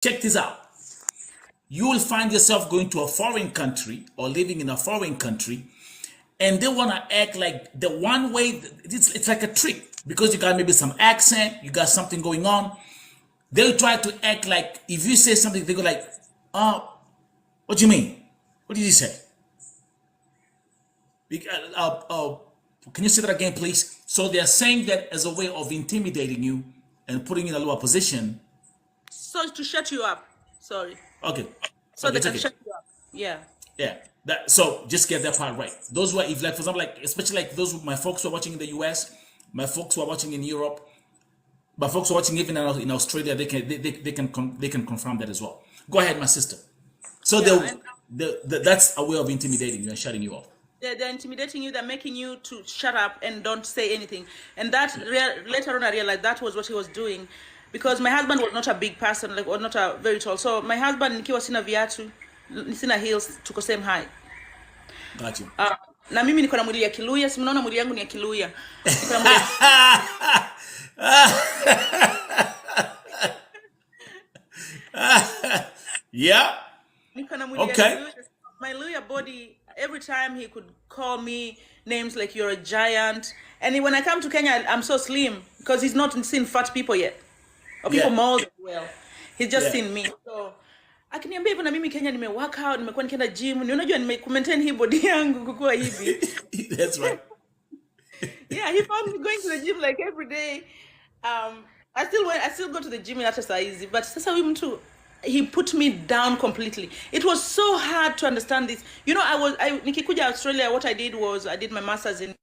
check this out. You will find yourself going to a foreign country or living in a foreign country, and they want to act like the one way. It's like a trick because you got maybe some accent, you got something going on. They'll try to act like if you say something, they go like, what do you mean? What did you say? Can you say that again, please? So they're saying that as a way of intimidating you and putting you in a lower position. So to shut you up. Sorry. Okay. So okay, they can shut you up. Yeah. Yeah. So just get that part right. Those who are, if like for example, like especially like those my folks who are watching in the US, my folks who are watching in Europe, my folks who are watching even in Australia, they can confirm that as well. Go ahead, my sister. So that's a way of intimidating you and shutting you off. They're intimidating you. They're making you to shut up and don't say anything. And that later on, I realized that was what he was doing, because my husband was not a big person, like, or not a very tall. So my husband, nikiwa sina viatu, sina heels, tuko same height. Got you. Na mimi niko na mwili ya Kiluya, si mnaona mwili yangu ni ya Kiluya. Yeah. Okay. My Luya body, every time he could call me names like you're a giant. And when I come to Kenya, I'm so slim because he's not seen fat people yet. Or people mold well. He's just seen me. So akiniambia hivyo na mimi Kenya work out, nimekuwa nikienda gym, unajua maintain hii body yangu kukua hivi. That's right. Yeah, he found me going to the gym like every day. I still go to the gym hata saa hizi, but sasa huyu mtu, he put me down completely. It was so hard to understand this. You know, nikikuja Australia, what I did was I did my master's in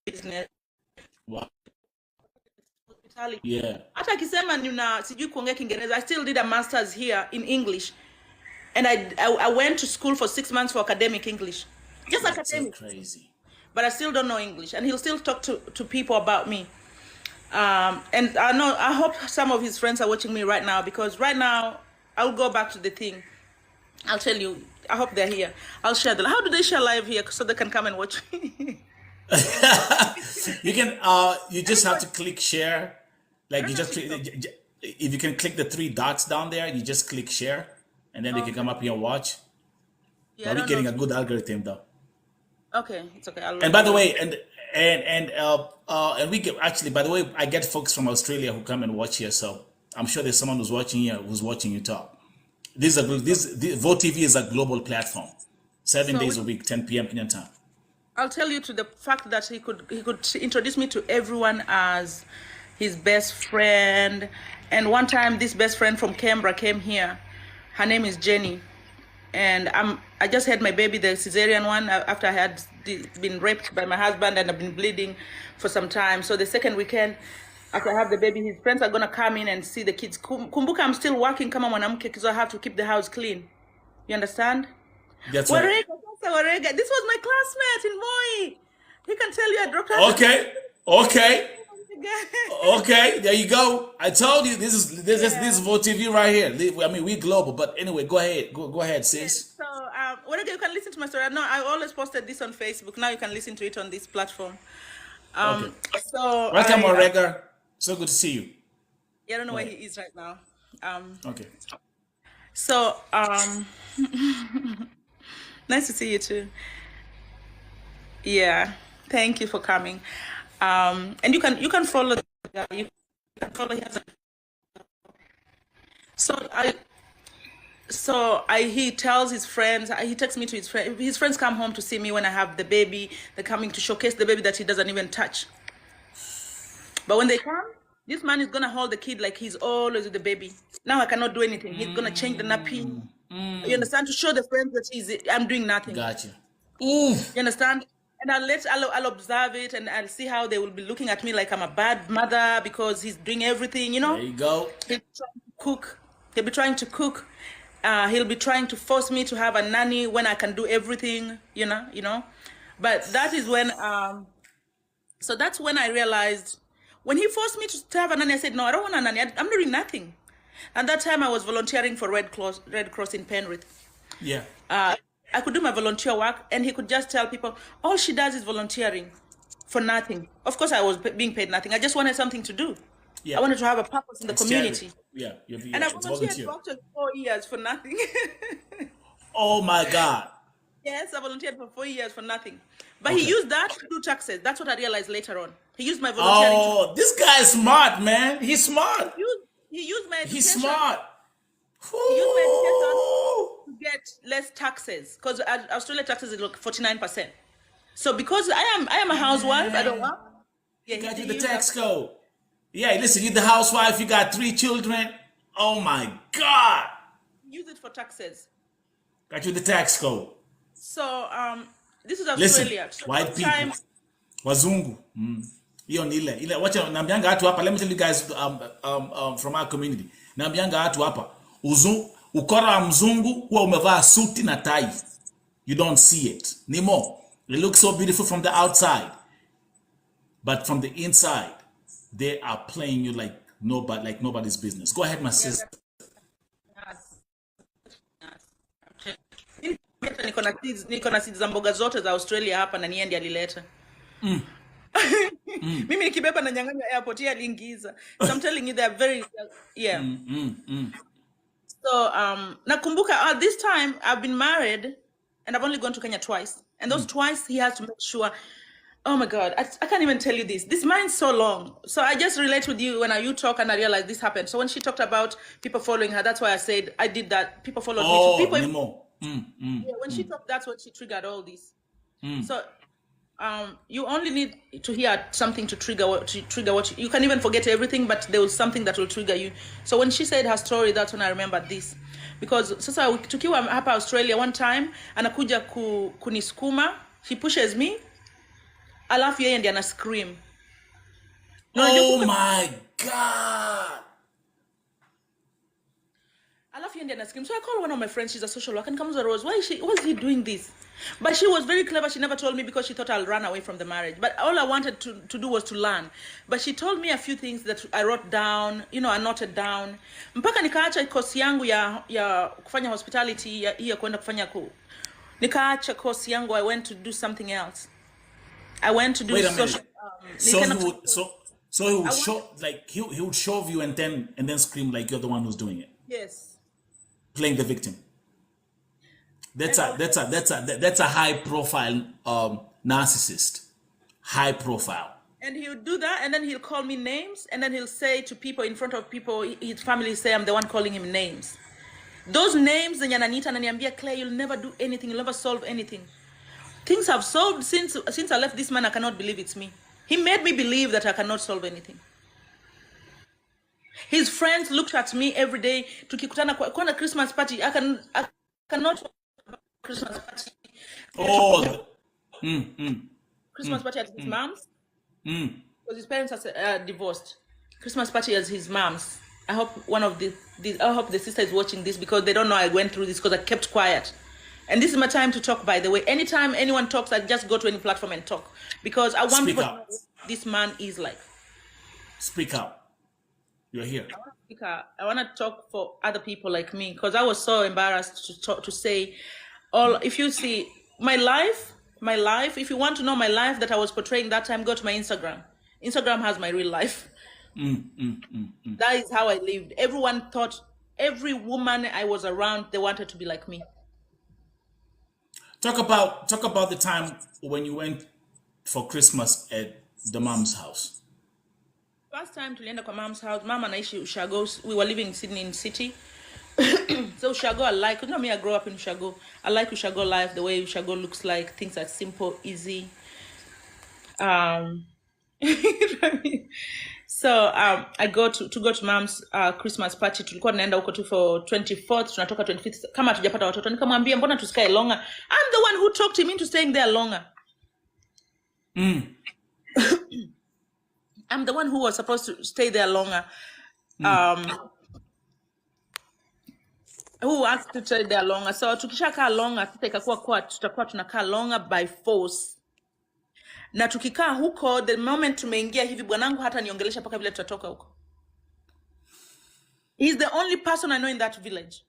business. Wow. Yeah. Hata akisema nina sijui kuongea Kiingereza, I still did a master's here in English. And I went to school for 6 months for academic English. Just That's academic. So crazy. But I still don't know English. And he'll still talk to people about me. And I hope some of his friends are watching me right now, because right now I'll go back to the thing. I'll tell you, I hope they're here. I'll share them. How do they share live here so they can come and watch me? You can, you just have to click share. Like you just, if you can click the 3 dots down there, you just click share and then they can come up here and watch. Yeah, but we're getting a good algorithm though. Okay, it's okay. And by the way, and we get, actually, by the way, I get folks from Australia who come and watch here, so I'm sure there's someone who's watching here who's watching you talk. This Vote TV is a global platform, 7 days a week, 10 p.m. Kenyan time. I'll tell you to the fact that he could introduce me to everyone as his best friend. And one time, this best friend from Canberra came here. Her name is Jenny. And I just had my baby, the cesarean one, after I had been raped by my husband and I've been bleeding for some time. So the second weekend, after I have the baby, his friends are going to come in and see the kids. Kumbuka, I'm still working kama mwanamke because I have to keep the house clean. You understand? That's right. Warega. This was my classmate in Moi. He can tell you I dropped her. Okay. Okay, there you go. I told you this is Vote TV right here. I mean, we're global, but anyway, go ahead, sis. So, Warega, you can listen to my story. No, I always posted this on Facebook. Now you can listen to it on this platform. Okay. So welcome, Warega. So good to see you. Yeah, I don't know where he is right now. Okay. So, nice to see you too. Yeah, thank you for coming. And you can follow the guy. You can follow him. He tells his friends. He texts me to his friends. His friends come home to see me when I have the baby. They're coming to showcase the baby that he doesn't even touch. But when they come, this man is gonna hold the kid like he's always with the baby. Now I cannot do anything. He's gonna change the nappy. You understand? To show the friends that I'm doing nothing. Gotcha. You understand? And I'll observe it, and I'll see how they will be looking at me like I'm a bad mother because he's doing everything, you know? There you go. He'll be trying to cook. He'll be trying to cook. He'll be trying to force me to have a nanny when I can do everything, you know? But that is when, so that's when I realized, when he forced me to have a nanny, I said, no, I don't want a nanny. I'm doing nothing. At that time, I was volunteering for Red Cross in Penrith. Yeah. I could do my volunteer work, and he could just tell people, all she does is volunteering for nothing. Of course, I was being paid nothing. I just wanted something to do. Yeah. I wanted to have a purpose in the community. Yeah, And I it's volunteered volunteer. for up to 4 years for nothing. Oh my God. Yes, I volunteered for 4 years for nothing. But he Okay. used that to do taxes. That's what I realized later on. He used my volunteering to Oh, this guy is smart, man. He's smart. he used my He's education. smart. He used my education Whoo! to get less taxes because Australia taxes is like 49%. So because I am a housewife, I don't Man, work. he Yeah, got you he the used that. tax code. Yeah, listen, you're the housewife, you got 3 children. Oh my God. He used it for taxes. Got you the tax code. So this is Listen, Australia. So white one people, time, wazungu. Hiyo ni ile. Wacha naambianga watu hapa. Let me tell you guys from our community. Naambianga watu hapa. Ukora wa mzungu huwa umevaa suti na tai. You don't see it. Nimo. It looks so beautiful from the outside. But from the inside, they are playing you like nobody's business. Go ahead, my sister. niko na seeds za mboga zote za Australia hapa na niende alileta. Mimi nikibeba na nyang'anya airport yeye aliingiza. So I'm telling you they are very yeah. So nakumbuka this time I've been married and I've only gone to Kenya twice. And those twice he has to make sure. Oh my God, I can't even tell you this. This mine's so long. So I just relate with you when you talk and I realize this happened. So when she talked about people following her, that's why I said I did that. People followed me too. People, Nemo. yeah, when she talked, that's when she triggered all this. So you only need to hear something to trigger what you can even forget everything, but there was something that will trigger you. So when she said her story, that's when I remembered this. Because sasa tukiwa hapa Australia one time anakuja kuniskuma, he pushes me. Alafu yeye ndiye ana scream. Oh my God. Alafu yeye ndiye ana scream. So I called one of my friends, she's a social worker, and comes to Rose, why is he doing this? But she was very clever. She never told me because she thought I'll run away from the marriage. But all I wanted to do was to learn. But she told me a few things that I wrote down, I noted down. Mpaka nikaacha course yangu ya kufanya hospitality, ya kwenda kufanya nikaacha course yangu, I went to do something else. I went to do social. So he would show he would shove you and then scream like you're the one who's doing it. Yes. Playing the victim. That's a high profile narcissist. High profile. And he'll do that, and then he'll call me names, and then he'll say to people in front of people, his family say I'm the one calling him names. Those names, zenye ananiita ananiambia, Claire, you'll never do anything, you'll never solve anything. Things have solved since I left this man. I cannot believe it's me. He made me believe that I cannot solve anything. His friends looked at me every day. Tukikutana kwa Christmas party, I cannot Christmas party. Oh. Christmas party at his mom's. Because his parents are divorced. Christmas party at his mom's. I hope I hope the sister is watching this because they don't know I went through this because I kept quiet. And this is my time to talk, by the way. Anytime anyone talks, I just go to any platform and talk. Because I want people to know what this man is like. Speak out. You're here. I want to speak out. I want to talk for other people like me. Because I was so embarrassed to say, if you see my life, if you want to know my life that I was portraying that time, go to my Instagram. Instagram has my real life. That is how I lived. Everyone thought, every woman I was around, they wanted to be like me. Talk about the time when you went for Christmas at the mom's house. First time tulienda kwa mom's house. Mama anaishi Ushago. We were living in Sydney in city. So Ushago I like. Me, I grew up in Ushago. I like Ushago life, the way Ushago looks like. Things are simple, easy. So I go to mom's Christmas party. Tulikuwa tunaenda huko tu for 24th, tunatoka 25th. Kama hatujapata watoto, nikamwambia mbona tusikae longer? I'm the one who talked him into staying there longer. I'm the one who was supposed to stay there longer. Who asked to stay there longer. So tukishakaa longer, tutakuwa tunakaa longer by force. Na tukikaa huko, the moment tumeingia hivi, bwanangu hata niongelesha paka vile tutatoka huko. He's the only person I know in that village.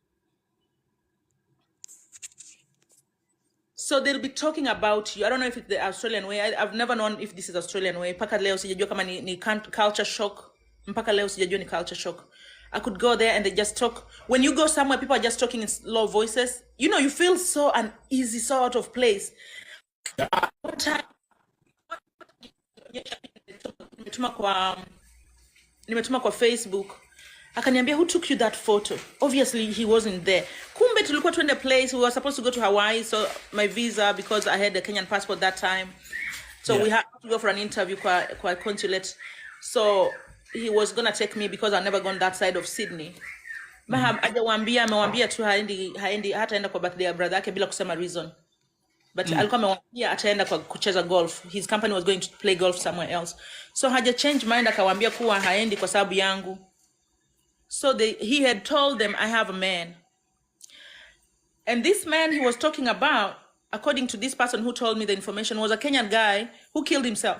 So they'll be talking about you. I don't know if it's the Australian way. I've never known if this is Australian way. Mpaka leo sijajua kama ni culture shock. Mpaka leo sijajua ni culture shock. I could go there and they just talk. When you go somewhere, people are just talking in low voices. You know, you feel so uneasy, so out of place. One time, nimetuma kwa Facebook. Akaniambia, who took you that photo? Obviously, he wasn't there. Kumbe tulikuwa tuende place. We were supposed to go to Hawaii, so my visa, because I had a Kenyan passport that time. So we had to go for an interview kwa consulate. So he was going to take me because I've never gone that side of Sydney. Amewambia tu haendi hataenda kwa birthday ya brother yake bila kusema reason. But alikuwa amewambia ataenda kwa kucheza golf. His company was going to play golf somewhere else. So haja change mind, akawambia kuwa haendi kwa sababu yangu. So he had told them, I have a man. And this man he was talking about, according to this person who told me the information, was a Kenyan guy who killed himself.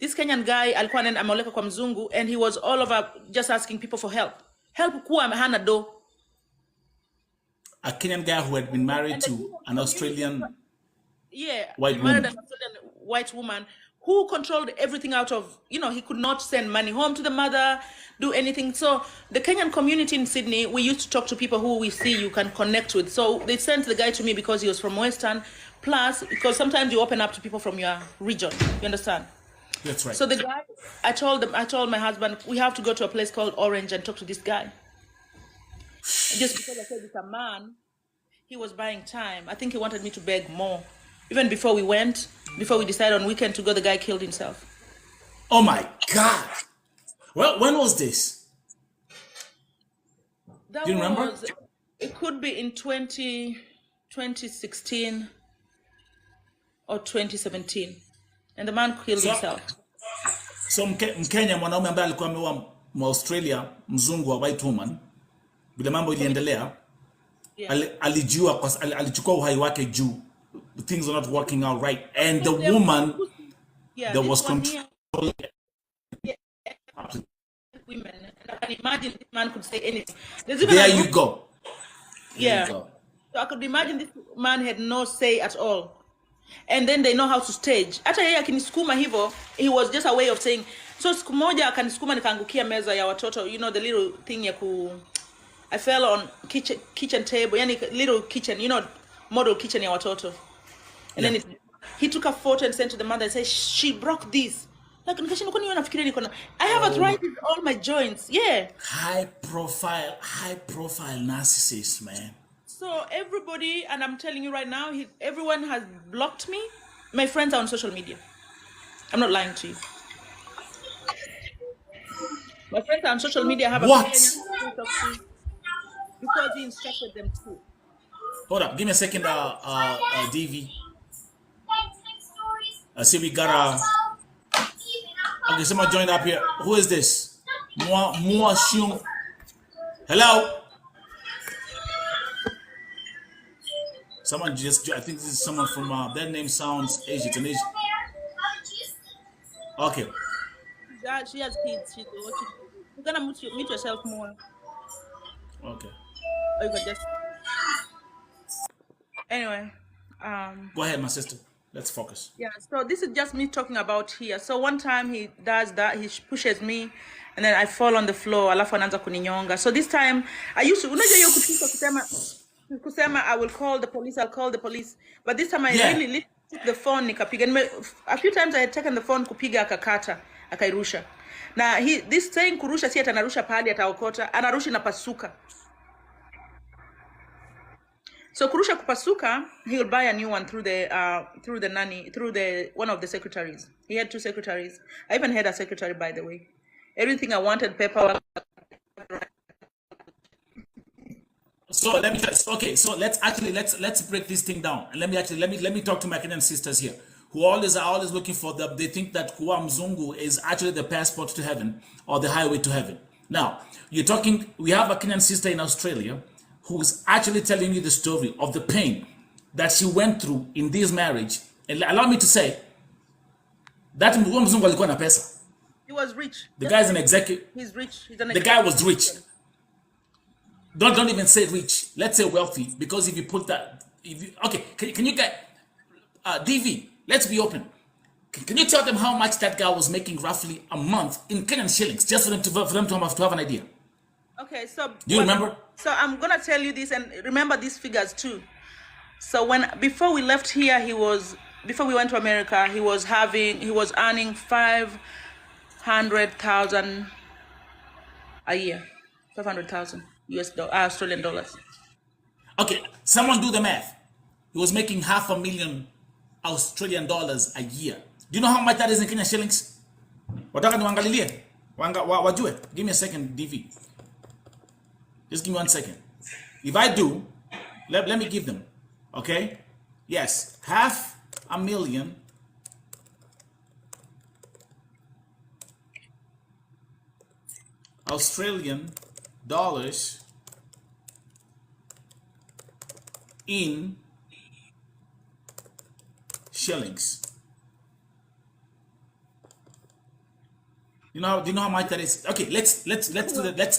This Kenyan guy alikuwa ameoleka kwa mzungu, and he was all over just asking people for help. Help kuwa hana do. A Kenyan guy who had been married to an Australian white woman who controlled everything out of, he could not send money home to the mother, do anything. So the Kenyan community in Sydney, we used to talk to people who we see you can connect with. So they sent the guy to me because he was from Western, plus because sometimes you open up to people from your region, you understand? That's right. So the guy, I told my husband, we have to go to a place called Orange and talk to this guy. Just because I said it's a man, he was buying time. I think he wanted me to beg more. Even before we decided on weekend to go, the guy killed himself. Oh my God. Well, when was this? Do you remember? It could be in 2016 or 2017. And the man killed himself. So Mkenya mwanaume ambaye alikuwa ameoa Australia, mzungu wa white woman, bila mambo iliendelea, alijua alichukua uhai wake juu. Things are not working out right, and the woman that was controlling women. I can imagine this man could say anything. There you go. Yeah. So I could imagine this man had no say at all. And then they know how to stage. Hata yeye akinisukuma hivyo, he was just a way of saying. So siku moja akanisukuma nikaangukia meza ya watoto, the little thing I fell on kitchen table, yani little kitchen, model kitchen ya watoto. And then he took a photo and sent to the mother and said, she broke this. Like, I have arthritis in all my joints. Yeah. High profile narcissist, man. So everybody, and I'm telling you right now, everyone has blocked me. My friends are on social media. I'm not lying to you. My friends are on social media. I have what? Because he instructed them to. Hold up, give me a second, DV. I see we got okay, someone joined up here. Who is this? Mua Xiong. Hello? Someone just, I think this is someone from, their name sounds Asian. It's an Asian. Okay. She has kids. She's watching. You're gonna mute yourself more. Okay. Or you can just. Anyway. Go ahead, my sister. Let's focus. Yeah, so this is just me talking about here. So one time he does that, he pushes me, and then I fall on the floor, alafu anaanza kuninyonga. So this time, I used to, unajua hiyo kutika kusema, I will call the police, I'll call the police. But this time I really took the phone, nikapiga. A few times I had taken the phone, kupiga akakata, akairusha. Na this saying kurusha si atanarusha pahali ataokota, anarusha na pasuka. So kurusha kupasuka, he'll buy a new one through the one of the secretaries. He had 2 secretaries. I even had a secretary, by the way. Everything I wanted, paperwork. So let me so let's break this thing down. And let me talk to my Kenyan sisters here, who are always looking for they think that kuwa mzungu is actually the passport to heaven or the highway to heaven. Now, we have a Kenyan sister in Australia who's actually telling you the story of the pain that she went through in this marriage. And allow me to say, that mzungu alikuwa na pesa. He was rich. The guy's an executive. He's rich. He's an executive. The guy was rich. Don't even say rich. Let's say wealthy, because if you put that, okay, can you get DV? Let's be open. Can you tell them how much that guy was making roughly a month in Kenyan shillings, just for them to have an idea? Okay, so Do you remember? so I'm gonna tell you this, and remember these figures too. So before we left here, before we went to America, he was earning 500,000 a year, 500,000 Australian dollars. Okay, someone do the math. He was making $500,000 Australian dollars a year. Do you know how much that is in Kenyan shillings? Wataka niwaangalilie? Wajue? Give me a second, DV. Just give me 1 second. If I do, let me give them. Okay? Yes, $500,000 Australian dollars in shillings. Do you know how much that is? Okay, let's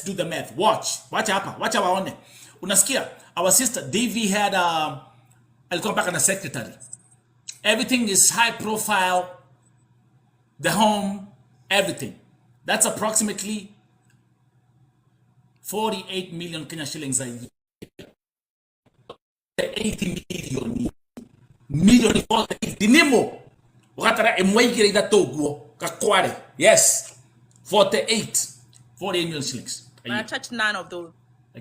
do the math. Watch hapa waone. Unasikia? Our sister Davy had alikuwa mpaka na secretary. Everything is high profile. The home, everything. That's approximately 48 million Kenya shillings a year. 80 million dinimo. Wakatara emwaikire ida toguo kakware. Yes. 48 million shillings. I touched none of those. I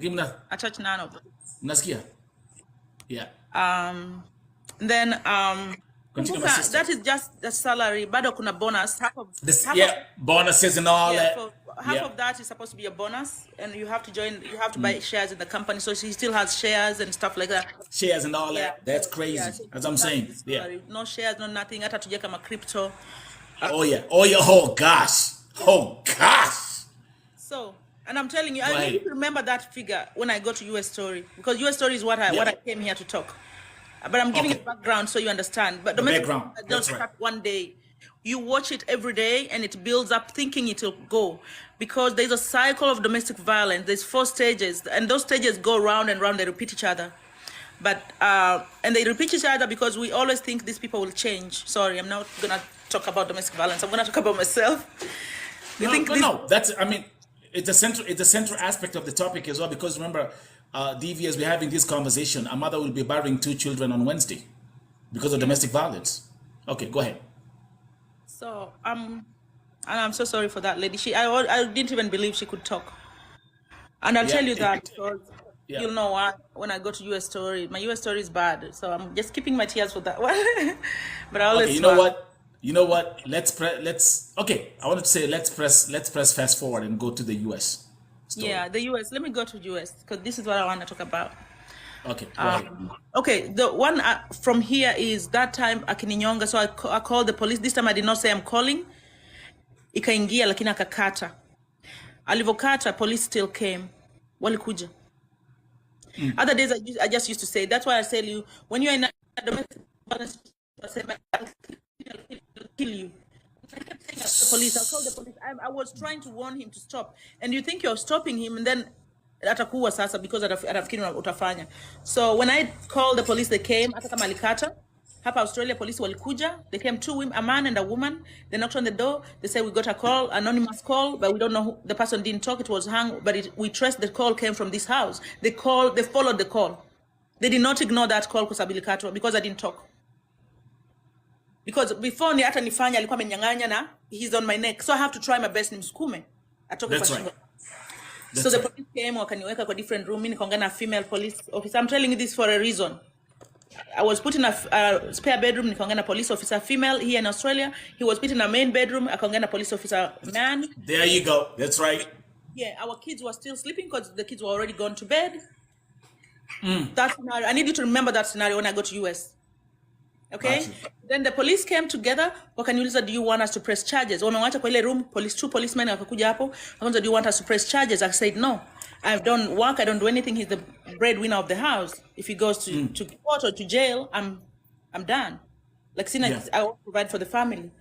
touched none of those. Nasikia? Yeah. Then Continue, that is just the salary. Bado kuna bonus. Bonuses and all that. Half of that is supposed to be a bonus, and you have to buy shares in the company. So she still has shares and stuff like that. Shares and all that. That's crazy. So as I'm saying. Yeah. No shares, no nothing. Hata tujeka kama crypto. Oh yeah. Oh gosh. So, and I'm telling you, I need to remember that figure when I go to US Story, because US Story is what I came here to talk. But I'm giving you background so you understand. But the background doesn't start one day. You watch it every day and it builds up, thinking it will go. Because there's a cycle of domestic violence. There's 4 stages, and those stages go round and round. They repeat each other. But and they repeat each other because we always think these people will change. Sorry, I'm not gonna talk about domestic violence. I'm gonna talk about myself. No. That's, I mean, it's a central aspect of the topic as well, because remember, DV, as we're having this conversation, a mother will be burying 2 children on Wednesday because of domestic violence. Okay, go ahead. So and I'm so sorry for that lady. I didn't even believe she could talk. And I'll tell you that because you'll know why when I go to US Story. My US Story is bad, so I'm just keeping my tears for that one. But I always You know what? Okay. I wanted to say let's press fast forward and go to the US story. Yeah, the US. Let me go to US because this is what I want to talk about. Okay. Go ahead. Okay, the one from here is that time akininyonga, so I called the police. This time I did not say I'm calling. Ikaingia lakini akakata. Alivokata, police still came. Walikuja. Other days I just used to say, that's why I tell you, when you're in a domestic violence, I say, I'll kill you. I kept saying the police. I called the police. I was trying to warn him to stop. And you think you're stopping him, and then atakuwa sasa because atafikiri utafanya. So when I called the police, they came. Hata kama alikata. Hapa Australia, police walikuja. They came 2 women, a man and a woman. They knocked on the door. They said, we got a call, anonymous call, but we don't know who. The person didn't talk. It was hung, but we trust the call came from this house. They followed the call. They did not ignore that call because I didn't talk. Because before ni hata nifanya alikuwa amenyang'anya na he's on my neck. So I have to try my best nimsukume. Atoke kwa shingo. So the police came, wakaniweka kwa different room. Mimi nikaongea na female police officer. I'm telling you this for a reason. I was put in a spare bedroom, nikaongea na police officer female here in Australia. He was put in a main bedroom, akaongea na police officer man. There you go. That's right. Yeah, our kids were still sleeping because the kids were already gone to bed. That scenario, I need you to remember that scenario when I go to US. Okay? Then the police came together. Wakaniuliza, do you want us to press charges? Wamewacha kwa ile room, 2 policemen wakakuja hapo. Wakaanza, do you want us to press charges? I said, no. I don't work, I don't do anything. He's the breadwinner of the house. If he goes to court or to jail, I'm done. Like, I won't provide for the family.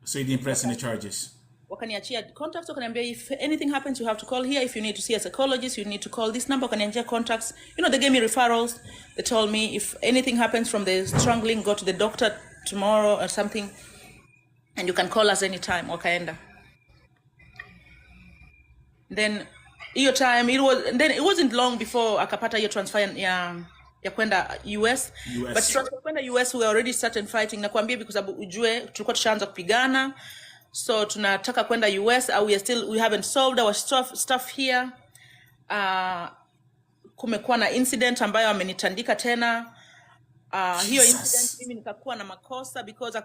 So you didn't press any charges? Wakaniachia contacts. Wakaniambia, if anything happens, you have to call here. If you need to see a psychologist, you need to call this number. Wakaniachia contacts. They gave me referrals. They told me if anything happens from the strangling, go to the doctor tomorrow or something. And you can call us anytime. Wakaenda. Then hiyo time it wasn't long before akapata hiyo transfer ya kwenda US. But transfer kwenda US we already started fighting, na kuambia because ujue tulikuwa tushaanza kupigana, so tunataka kwenda US. We haven't solved our stuff here. Kumekuwa na incident ambayo amenitandika tena. Hiyo incident mimi nikakuwa na makosa because